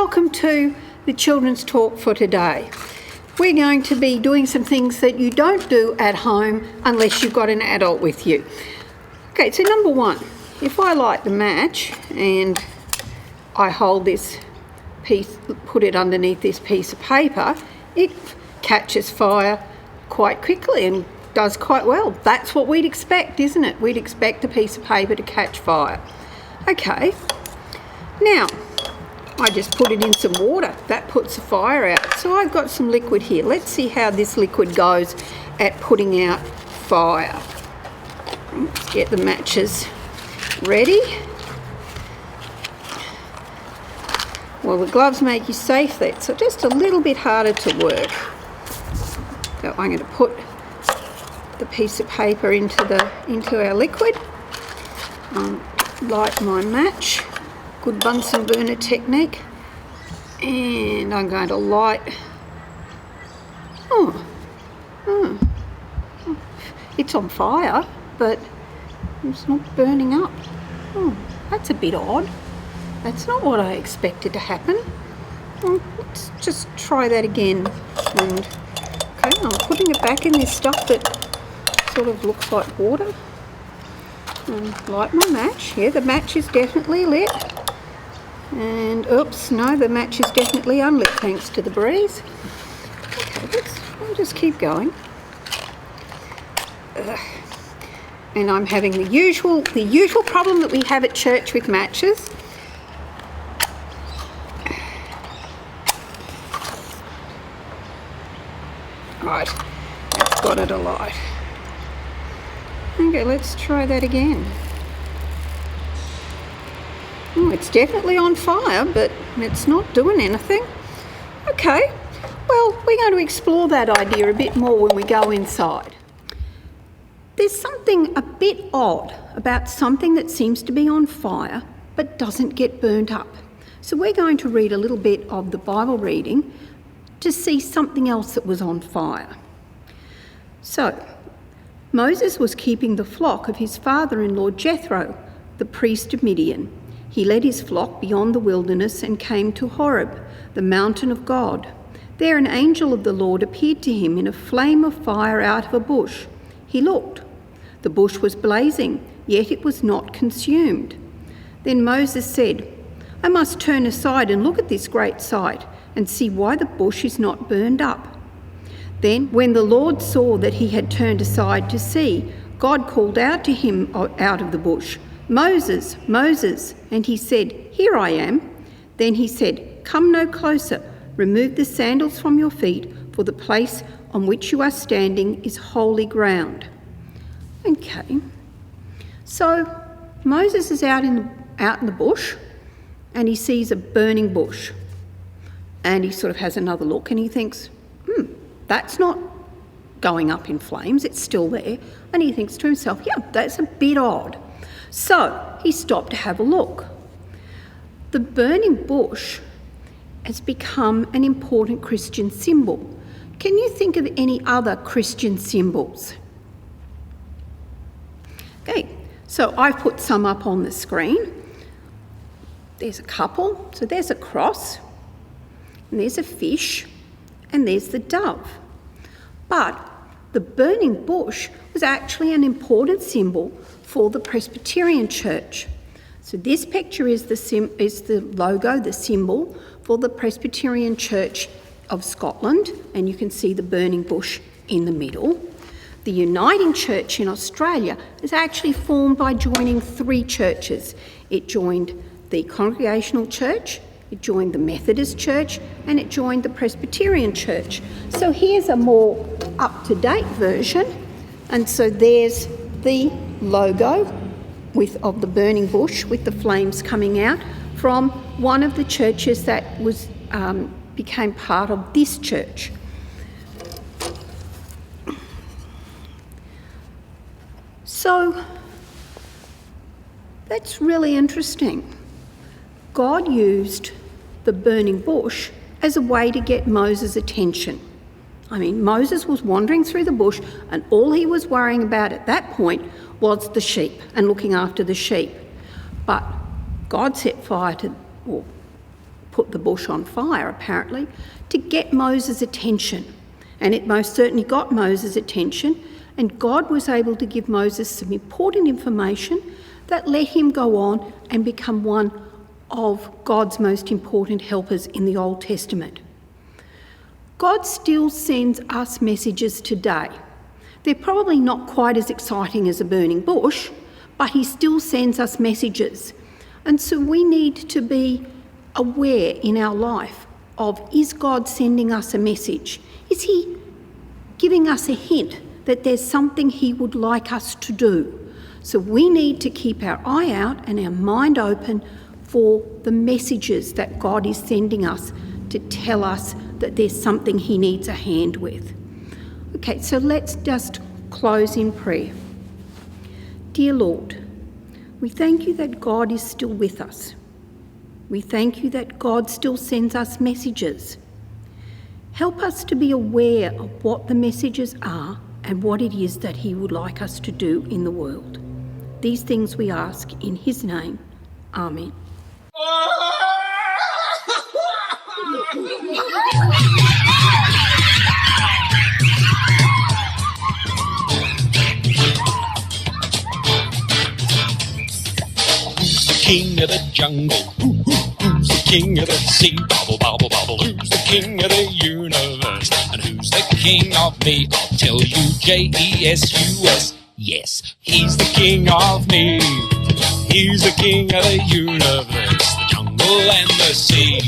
welcome to the children's talk for today. We're going to be doing some things that you don't do at home unless you've got an adult with you. Okay, so number one, if I light the match and I hold this piece, put it underneath this piece of paper, it catches fire quite quickly and does quite well. That's what we'd expect, isn't it? We'd expect a piece of paper to catch fire. Okay, now I just put it in some water. That puts the fire out. So I've got some liquid here. Let's see how this liquid goes at putting out fire. Let's get the matches ready. Well, the gloves make you safe there, so just a little bit harder to work. So I'm going to put the piece of paper into our liquid. Light my match. Good Bunsen burner technique. And I'm going to light. It's on fire, but it's not burning up. That's a bit odd. That's not what I expected to happen. Let's just try that again. And okay, I'm putting it back in this stuff that sort of looks like water. And light my match. Yeah, the match is definitely lit. And oops, no, the match is definitely unlit thanks to the breeze. Okay, I'll just keep going. And I'm having the usual problem that we have at church with matches. Right, that's got it alight. Okay, let's try that again. It's definitely on fire, but it's not doing anything. Okay, well, we're going to explore that idea a bit more when we go inside. There's something a bit odd about something that seems to be on fire but doesn't get burnt up. So we're going to read a little bit of the Bible reading to see something else that was on fire. So, Moses was keeping the flock of his father-in-law Jethro, the priest of Midian. He led his flock beyond the wilderness and came to Horeb, the mountain of God. There an angel of the Lord appeared to him in a flame of fire out of a bush. He looked. The bush was blazing, yet it was not consumed. Then Moses said, "I must turn aside and look at this great sight and see why the bush is not burned up." Then, when the Lord saw that he had turned aside to see, God called out to him out of the bush, "Moses, Moses," and he said, "Here I am." Then he said, "Come no closer, remove the sandals from your feet, for the place on which you are standing is holy ground." Okay, so Moses is out in the bush and he sees a burning bush and he sort of has another look and he thinks, that's not going up in flames, it's still there. And he thinks to himself, yeah, that's a bit odd. So he stopped to have a look. The burning bush has become an important Christian symbol. Can you think of any other Christian symbols? Okay, so I've put some up on the screen. There's a couple. So there's a cross, and there's a fish, and there's the dove. But the burning bush was actually an important symbol for the Presbyterian Church. So this picture is the logo, the symbol for the Presbyterian Church of Scotland, and you can see the burning bush in the middle. The Uniting Church in Australia is actually formed by joining three churches. It joined the Congregational Church, it joined the Methodist Church, and it joined the Presbyterian Church. So here's a more up-to-date version, and so there's the logo of the burning bush with the flames coming out from one of the churches that became part of this church. So that's really interesting. God used the burning bush as a way to get Moses' attention. I mean, Moses was wandering through the bush and all he was worrying about at that point was the sheep and looking after the sheep. But God set fire to, or put the bush on fire, apparently, to get Moses' attention. And it most certainly got Moses' attention, and God was able to give Moses some important information that let him go on and become one of God's most important helpers in the Old Testament. God still sends us messages today. They're probably not quite as exciting as a burning bush, but he still sends us messages. And so we need to be aware in our life of, is God sending us a message? Is he giving us a hint that there's something he would like us to do? So we need to keep our eye out and our mind open for the messages that God is sending us to tell us that there's something he needs a hand with. Okay, so let's just close in prayer. Dear Lord, we thank you that God is still with us. We thank you that God still sends us messages. Help us to be aware of what the messages are and what it is that he would like us to do in the world. These things we ask in his name. Amen. King of the jungle, who's the king of the sea? Bobble, bobble, bobble, who's the king of the universe? And who's the king of me? I'll tell you, J-E-S-U-S. Yes, he's the king of me. He's the king of the universe, the jungle and the sea.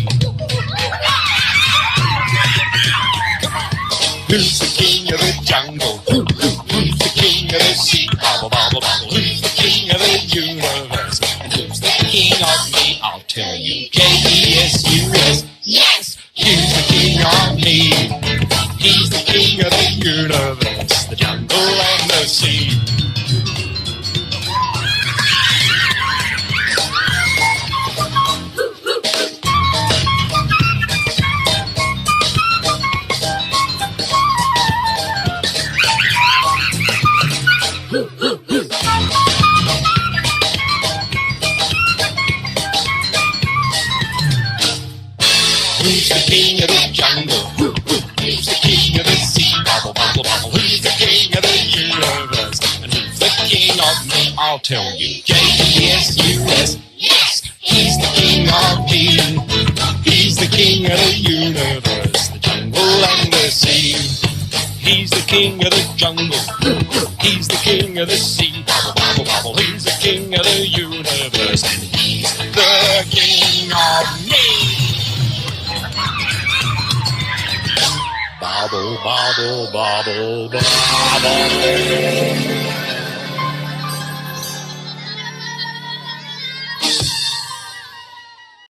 Who's the king of the jungle? Who's the king of the sea? Bobble, bobble, bobble, who's the king of the universe? And who's the king of me? I'll tell you, J-E-S-U-S. Yes, he's the king of me. He's the king of the universe, the jungle and the sea. Who's the king of the jungle? Who's the king of the sea? Bobble, bobble, bobble. Who's the king of the universe? And who's the king of me? I'll tell you. J-E-S-U-S. Yes, he's the king of me. He's the king of the universe, the jungle and the sea. He's the king of the jungle. He's the king of the sea. Bobble, bobble, bobble. He's the king of the universe, and he's the king of me. Bobble, bobble, bobble, bobble.